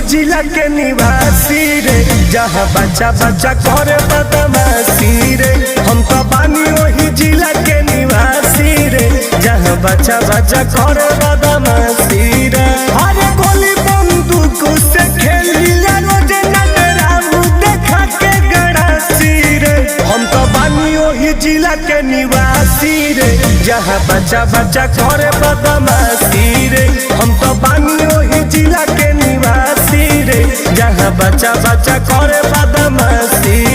जिला के निवासी रे, जहाँ बच्चा बच्चा करे बदमाशी रे। हम तो बानी वही जिला के निवासी रे, जहाँ बच्चा बच्चा करे बदमाशी रे। अरे गोली बंदूक से खेलिया रोज नटराऊ देखा के गड़ासी रे। हम तो बानी वही जिला के निवासी रे, जहाँ बच्चा बच्चा करे बदमाशी रे। हम तो बानी वही जिला के निवासी रे, जहाँ बच्चा बच्चा करे बदमाशी।